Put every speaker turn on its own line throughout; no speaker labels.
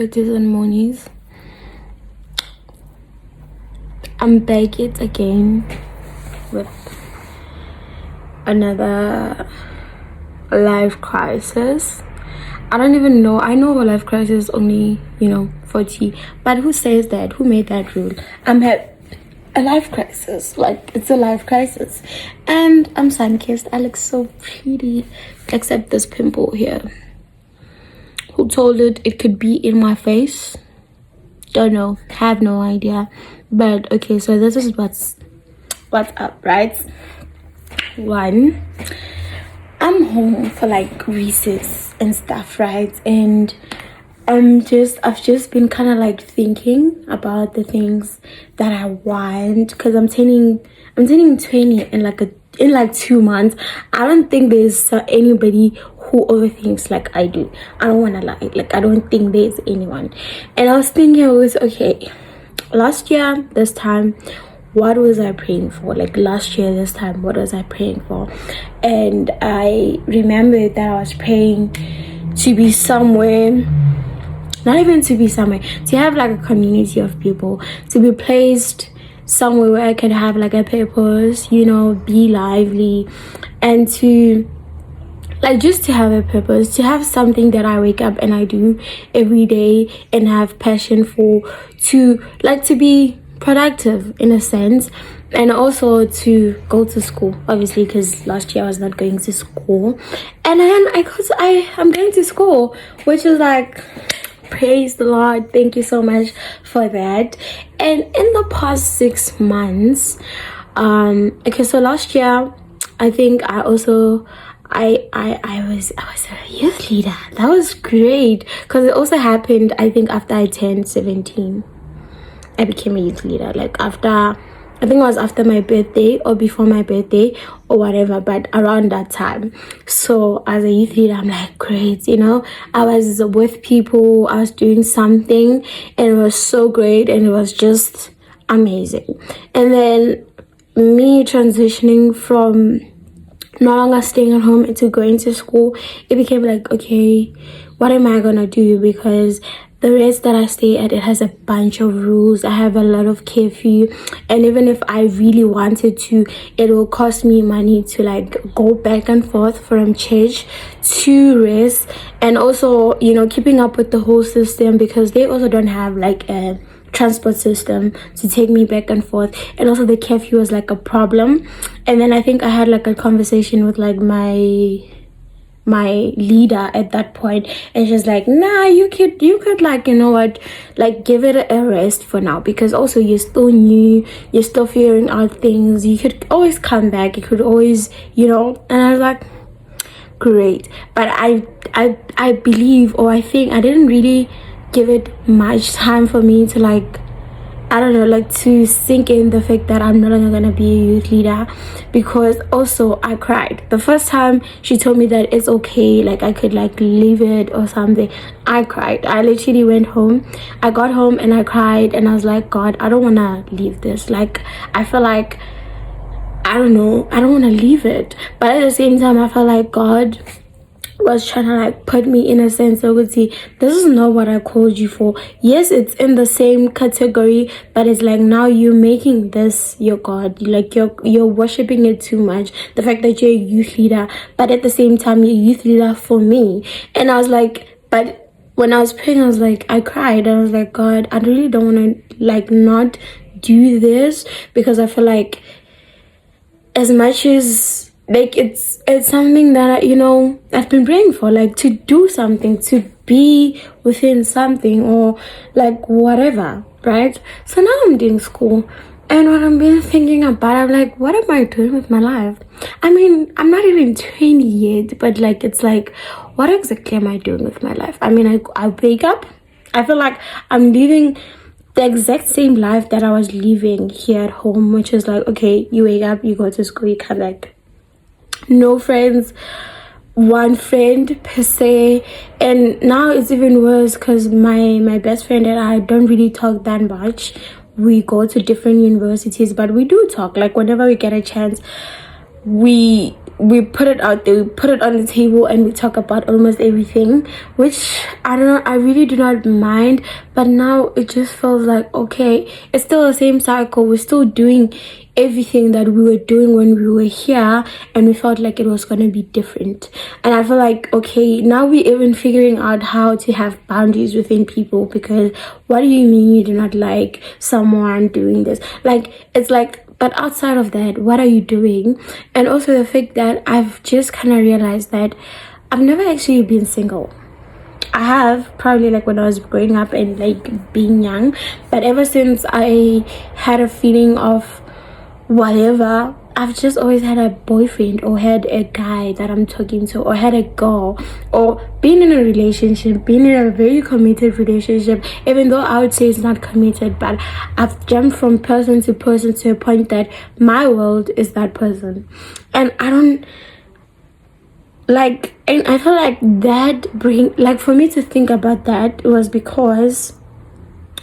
Kitties and Monies. I'm back yet again with another life crisis. I don't even know. I know a life crisis only, 40. But who says that? Who made that rule? I'm at a life crisis. Like, it's a life crisis. And I'm sun-kissed. I look so pretty. Except this pimple here. Who told it could be in my face? Don't know. Have no idea. But okay, so this is what's up, right? One, I'm home for like recess and stuff, right? And I've just been kind of like thinking about the things that I want, because I'm turning 20 in like 2 months. I don't think there's anybody who overthinks like I do. I don't want to lie. Like, I don't think there's anyone. And I was thinking, okay, last year this time, what was I praying for? Like, last year this time, what was I praying for? And I remembered that I was praying to be somewhere, not even to be somewhere, to have like a community of people, to be placed somewhere where I could have like a purpose, be lively, and to like just to have a purpose, to have something that I wake up and I do every day and have passion for, to be productive in a sense, and also to go to school, obviously, because last year I was not going to school, and then I'm going to school, which is like, praise the Lord, thank you so much for that. And in the past 6 months, okay, so last year I think I was a youth leader. That was great, because it also happened, I think, after I turned 17. I became a youth leader, like after, I think it was after my birthday or before my birthday or whatever, but around that time. So as a youth leader, I'm like, great, I was with people, I was doing something, and it was so great, and it was just amazing. And then me transitioning from no longer staying at home into going to school, it became like, okay, what am I gonna do? Because the rest that I stay at, it has a bunch of rules. I have a lot of curfew, and even if I really wanted to, it will cost me money to like go back and forth from church to rest, and also keeping up with the whole system, because they also don't have like a transport system to take me back and forth, and also the curfew was like a problem. And then I think I had like a conversation with like my leader at that point, and she's like, nah, you could like, what, like give it a rest for now, because also you're still new, you're still figuring out things, you could always come back, you could always, and I was like, great. But I believe, or I think I didn't really give it much time for me to like, I don't know, like to sink in the fact that I'm no longer gonna be a youth leader, because also I cried the first time she told me that it's okay, like I could like leave it or something. I cried. I literally went home, I got home and I cried, and I was like, God, I don't want to leave this. Like, I feel like, I don't know, I don't want to leave it, but at the same time I felt like God was trying to like put me in a sense of, see, this is not what I called you for. Yes, it's in the same category, but it's like, now you're making this your God, like you're worshiping it too much, the fact that you're a youth leader, but at the same time you're a youth leader for me. And I was like, but when I was praying, I was like, I cried, I was like, God, I really don't want to like not do this, because I feel like, as much as like it's something that I've been praying for, like to do something, to be within something, or like whatever, right? So now I'm doing school, and what I've been thinking about, I'm like, what am I doing with my life? I mean, I'm not even 20 yet, but like, it's like, what exactly am I doing with my life? I mean, I wake up, I feel like I'm living the exact same life that I was living here at home, which is like, okay, you wake up, you go to school, you come back. No friends, one friend per se. And now it's even worse, because my best friend and I don't really talk that much. We go to different universities, but we do talk, like whenever we get a chance, we we put it out there, we put it on the table, and we talk about almost everything, which I don't know, I really do not mind. But now it just feels like, okay, it's still the same cycle, we're still doing everything that we were doing when we were here, and we felt like it was going to be different. And I feel like, okay, now we're even figuring out how to have boundaries within people, because what do you mean you do not like someone doing this? Like, it's like, but outside of that, what are you doing? And also the fact that I've just kind of realized that I've never actually been single. I have probably like when I was growing up and like being young, but ever since I had a feeling of whatever, I've just always had a boyfriend, or had a guy that I'm talking to, or had a girl, or been in a relationship, been in a very committed relationship, even though I would say it's not committed, but I've jumped from person to person to a point that my world is that person. And I don't like, and I feel like that for me to think about that was because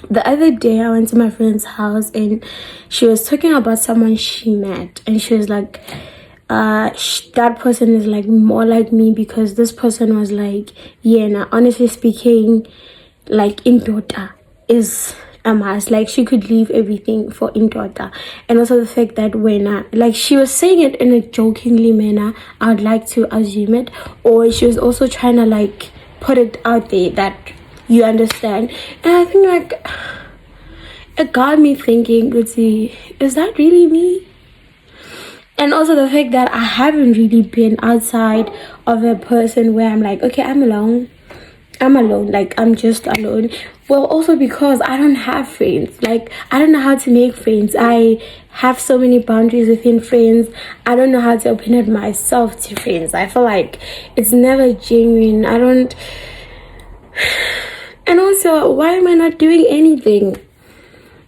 the other day I went to my friend's house and she was talking about someone she met, and she was like, that person is like more like me, because this person was like, yeah, now honestly speaking, like in daughter is a must. Like, she could leave everything for in daughter. And also the fact that when like she was saying it in a jokingly manner, I'd like to assume it, or she was also trying to like put it out there that you understand. And I think like it got me thinking, Gucci, is that really me? And also the fact that I haven't really been outside of a person where I'm like, okay, I'm alone, like I'm just alone. Well, also because I don't have friends, like I don't know how to make friends. I have so many boundaries within friends. I don't know how to open up myself to friends. I feel like it's never genuine. I don't. And also, why am I not doing anything?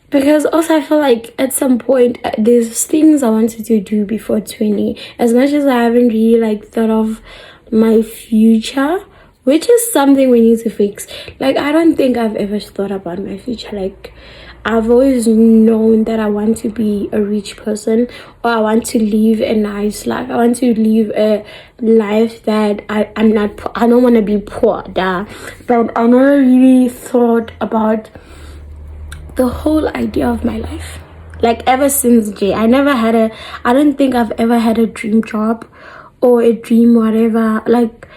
Because also I feel like at some point there's things I wanted to do before 20. As much as I haven't really like thought of my future, which is something we need to fix. Like, I don't think I've ever thought about my future. Like, I've always known that I want to be a rich person, or I want to live a nice life. I want to live a life that I'm not, I don't want to be poor, duh. But I never really thought about the whole idea of my life. Like, ever since J, I don't think I've ever had a dream job or a dream whatever. Like,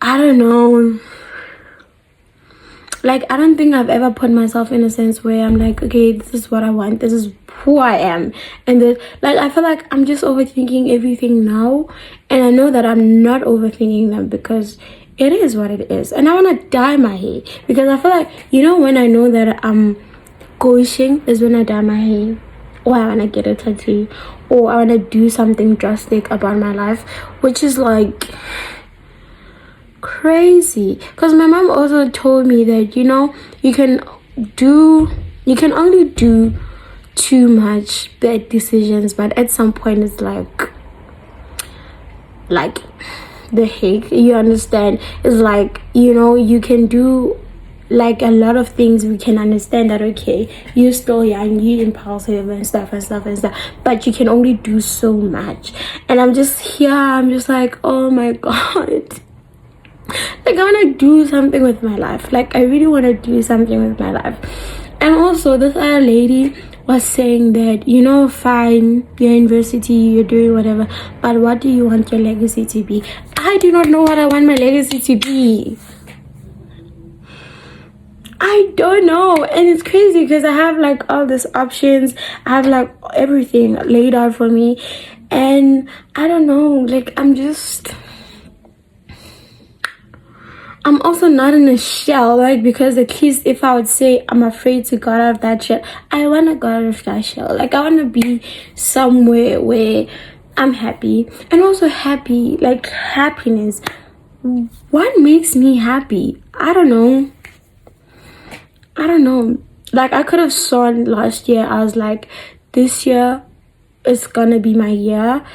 I don't know. Like, I don't think I've ever put myself in a sense where I'm like, okay, this is what I want, this is who I am. And like, I feel like I'm just overthinking everything now, and I know that I'm not overthinking them, because it is what it is. And I want to dye my hair, because I feel like, you know, when I know that I'm coaching is when I dye my hair, or I want to get a tattoo, or I want to do something drastic about my life, which is like crazy. Because my mom also told me that, you know, you can only do too much bad decisions, but at some point it's like the heck, you understand? It's like, you know, you can do like a lot of things. We can understand that, okay, you're still young, you're impulsive and stuff, but you can only do so much. And I'm just like, oh my god. Like, I want to do something with my life. Like, I really want to do something with my life. And also, this other lady was saying that, you know, fine, you're in university, you're doing whatever, but what do you want your legacy to be? I do not know what I want my legacy to be. I don't know. And it's crazy because I have like all these options. I have like everything laid out for me. And I don't know, like, I'm also not in a shell, like, because at least if I would say I'm afraid to go out of that shell, I want to go out of that shell. Like, I want to be somewhere where I'm happy. And also happy, like, happiness. What makes me happy? I don't know. Like, I could have sworn last year, I was like, this year is gonna be my year.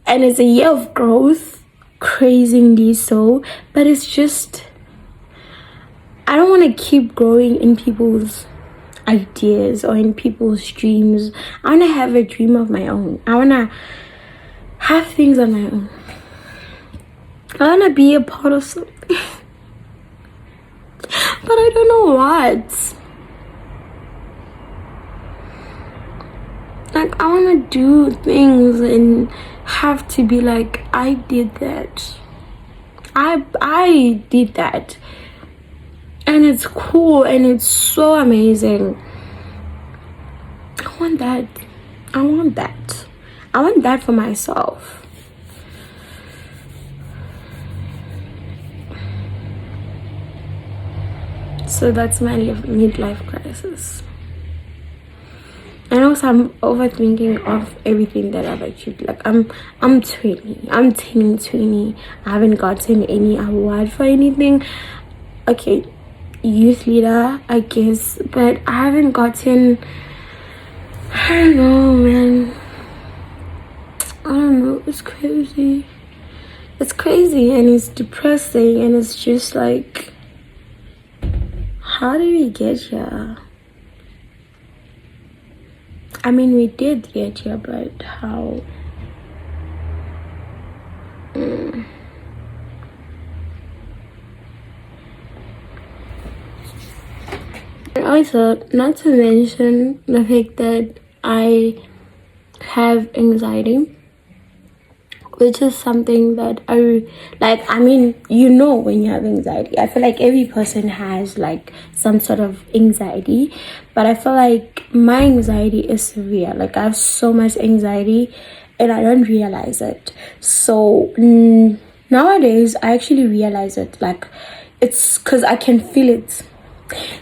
And it's a year of growth. Crazingly so, but it's just, I don't want to keep growing in people's ideas or in people's dreams. I want to have a dream of my own. I want to have things on my own. I want to be a part of something. But I don't know what. Like, I want to do things and have to be like, I did that. I did that. And it's cool and it's so amazing. I want that. I want that. I want that for myself. So that's my midlife crisis. And also I'm overthinking of everything that I've achieved. Like I'm 20. I'm turning 20. I haven't gotten any award for anything. Okay, youth leader, I guess, but I haven't gotten, I don't know, man. I don't know. It's crazy. It's crazy and it's depressing and it's just like, how did we get here? I mean, we did get here, but how? And also, not to mention the fact that I have anxiety, which is something that I like. I mean, you know, when you have anxiety, I feel like every person has like some sort of anxiety, but I feel like my anxiety is severe. Like I have so much anxiety and I don't realize it. So nowadays I actually realize it. Like it's because I can feel it.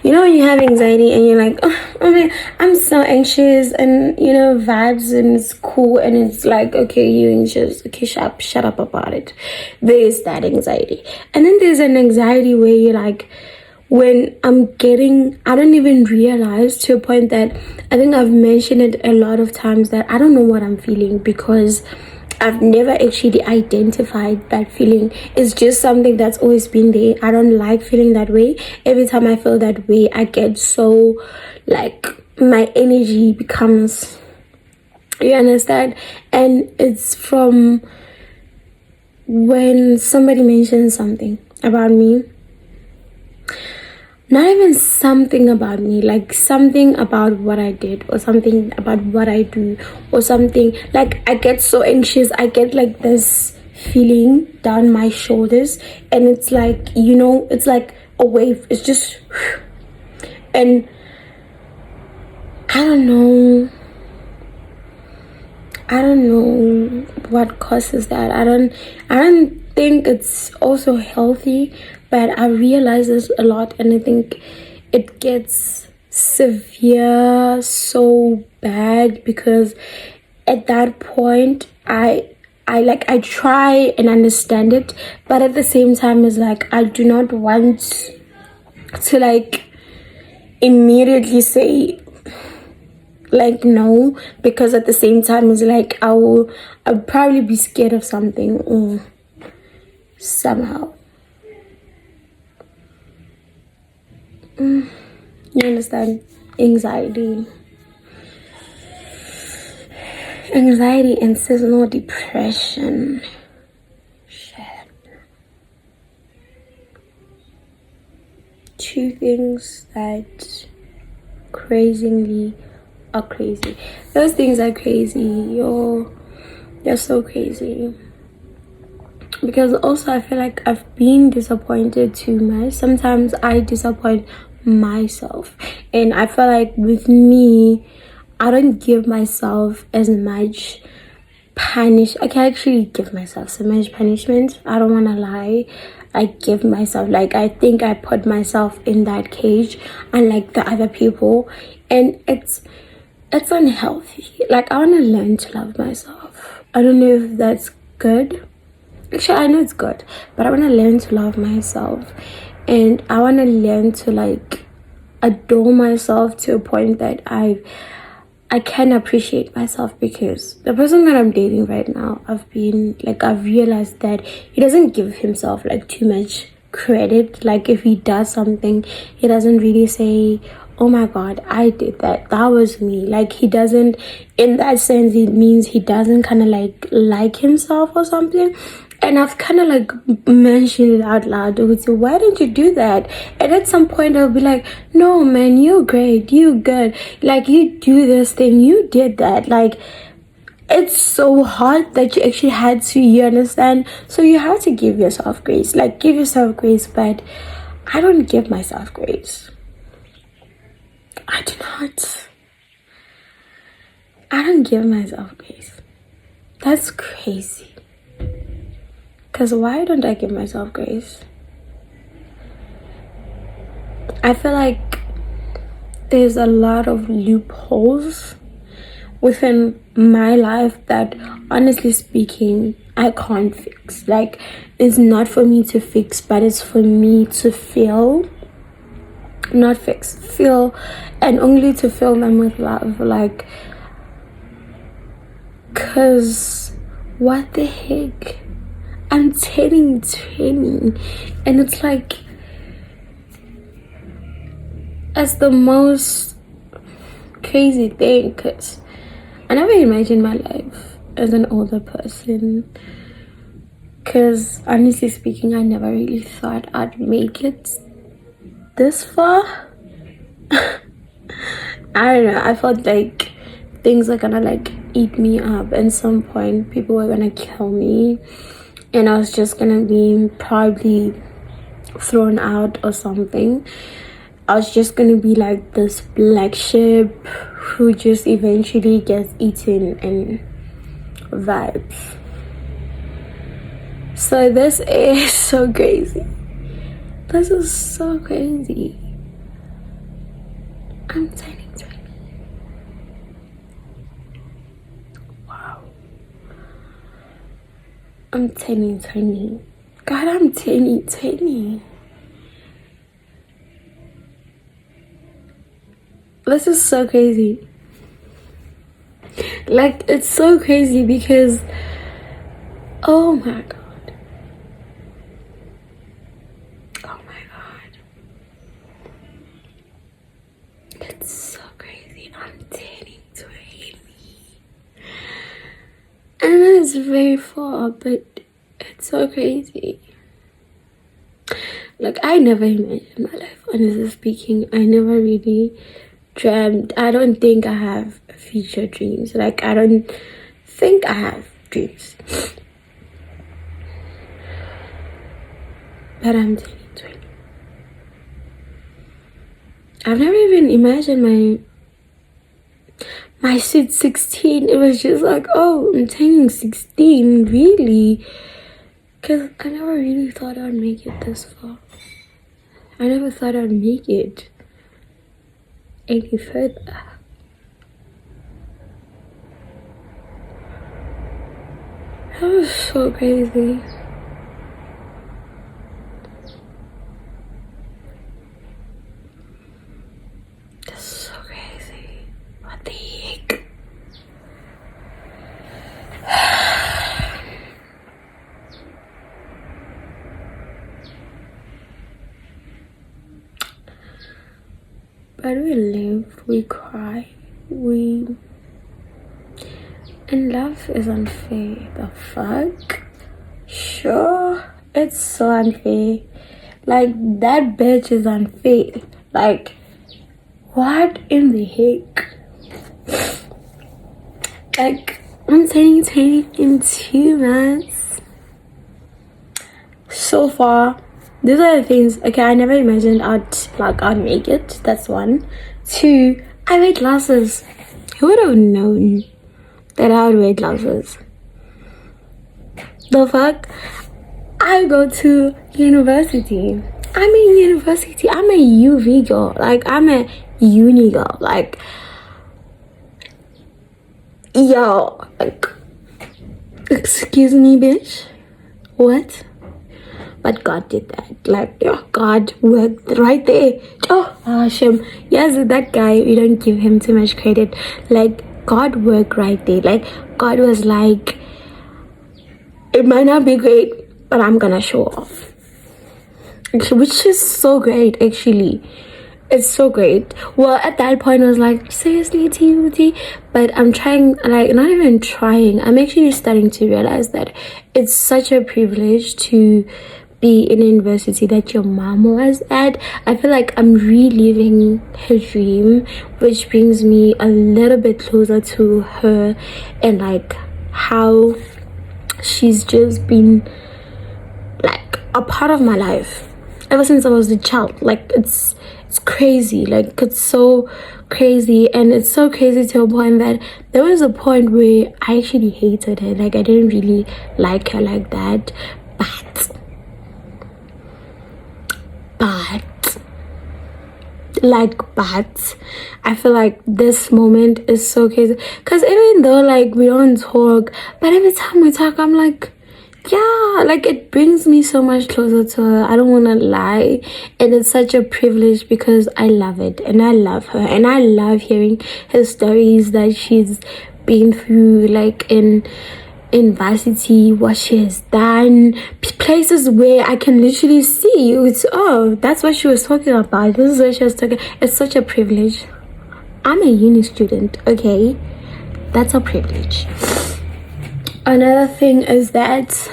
You know, when you have anxiety and you're like, oh man, I'm so anxious, and you know, vibes, and it's cool, and it's like, okay, you're anxious, okay, shut up about it. There is that anxiety. And then there's an anxiety where you're like, when I don't even realize, to a point that I think I've mentioned it a lot of times, that I don't know what I'm feeling because I've never actually identified that feeling. It's just something that's always been there. I don't like feeling that way. Every time I feel that way, I get so, like, my energy becomes, you understand? And it's from when somebody mentions something about me. Not even something about me, like something about what I did, or something about what I do, or something, like I get so anxious. I get like this feeling down my shoulders, and it's like, you know, it's like a wave. It's just, and I don't know what causes that. I don't think it's also healthy, but I realize this a lot, and I think it gets severe so bad, because at that point I try and understand it, but at the same time it's like I do not want to like immediately say like no, because at the same time it's like I'll probably be scared of something somehow. You understand? Anxiety and seasonal depression. Shit. Two things that crazingly are crazy. Those things are crazy. They're so crazy. Because also I feel like I've been disappointed too much. Sometimes I disappoint myself, and I feel like with me, I don't give myself as much I can actually give myself so much punishment. I don't want to lie. I give myself, like, I think I put myself in that cage, unlike the other people, and it's unhealthy. Like, I want to learn to love myself. I don't know if that's good. Actually, I know it's good, but I want to learn to love myself, and I want to learn to like adore myself to a point that I can appreciate myself, because the person that I'm dating right now, I've realized that he doesn't give himself like too much credit. Like if he does something, he doesn't really say, oh my god, I did that. That was me. Like, he doesn't, in that sense, it means he doesn't kind of like himself or something. And I've kind of like mentioned it out loud. I would say, why didn't you do that? And at some point I'll be like, no man, you're great, you're good. Like, you do this thing, you did that. Like, it's so hard that you actually had to, you understand? So you have to give yourself grace. Like, give yourself grace, but I don't give myself grace. I do not. I don't give myself grace. That's crazy. Because why don't I give myself grace? I feel like there's a lot of loopholes within my life that, honestly speaking, I can't fix. Like, it's not for me to fix, but it's for me to feel. Not fix, feel, and only to fill them with love. Like, cause what the heck, I'm turning 20, and it's like, it's the most crazy thing, cause I never imagined my life as an older person. Cause honestly speaking, I never really thought I'd make it this far. I don't know, I felt like things are gonna like eat me up. At some point people were gonna kill me, and I was just gonna be probably thrown out or something. I was just gonna be like this black sheep who just eventually gets eaten and vibes. So this is so crazy. This is so crazy. I'm turning 20. Wow. I'm turning 20. God, I'm turning 20. This is so crazy. Like, it's so crazy because, oh my god. It's so crazy. I'm turning 20. And it's very far, but it's so crazy. Like, I never imagined my life, honestly speaking. I never really dreamt. I don't think I have future dreams. Like, I don't think I have dreams. But I'm turning 20. I've never even imagined my sweet 16. It was just like, oh, I'm turning 16, really? Because I never really thought I'd make it this far. I never thought I'd make it any further. That was so crazy. That's so crazy. What the heck? But we live, we cry, and love is unfair. The fuck? Sure, it's so unfair. Like, that bitch is unfair. Like, what in the heck? Like, I'm turning 20 in 2 months. So far, these are the things. Okay, I never imagined I'd make it. That's 1. 2, I wear glasses. Who would have known that I would wear glasses? The fuck? I go to university. I'm in university. I'm a UV girl. Like, I'm a uni girl. Like, yo, like, excuse me, bitch. What? But God did that. Like, yeah, God worked right there. Oh, Hashem. Yes, that guy, we don't give him too much credit. Like, God worked right there. Like, God was like, it might not be great, but I'm gonna show off. Which is so great, actually. It's so great. Well, at that point, I was like, seriously, TUT? But I'm trying, like, not even trying. I'm actually starting to realize that it's such a privilege to be in a university that your mom was at. I feel like I'm reliving her dream, which brings me a little bit closer to her and, like, how she's just been, like, a part of my life ever since I was a child. Like, it's crazy. Like, it's so crazy. And it's so crazy to a point that there was a point where I actually hated her. Like, I didn't really like her like that. But I feel like this moment is so crazy, because even though, like, we don't talk, but every time we talk, I'm like, yeah, like, it brings me so much closer to her. I don't want to lie, and it's such a privilege because I love it and I love her and I love hearing her stories that she's been through, like in varsity, what she has done, places where I can literally see it's, oh, that's what she was talking about, this is what she was talking. It's such a privilege. I'm a uni student, okay? That's a privilege. Another thing is that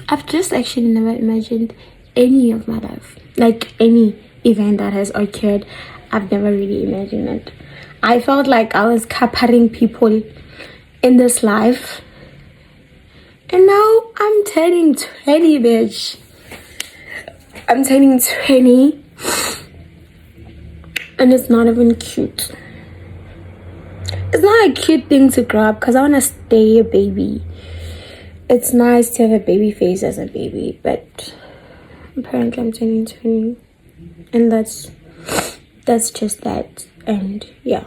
I've just actually never imagined any of my life, like any event that has occurred. I've never really imagined it. I felt like I was caparing people in this life, and now I'm turning 20, bitch. I'm turning 20, and it's not even cute. It's not a cute thing to grow up, because I want to stay a baby. It's nice to have a baby face as a baby, but apparently I'm turning 20, and that's just that. And yeah,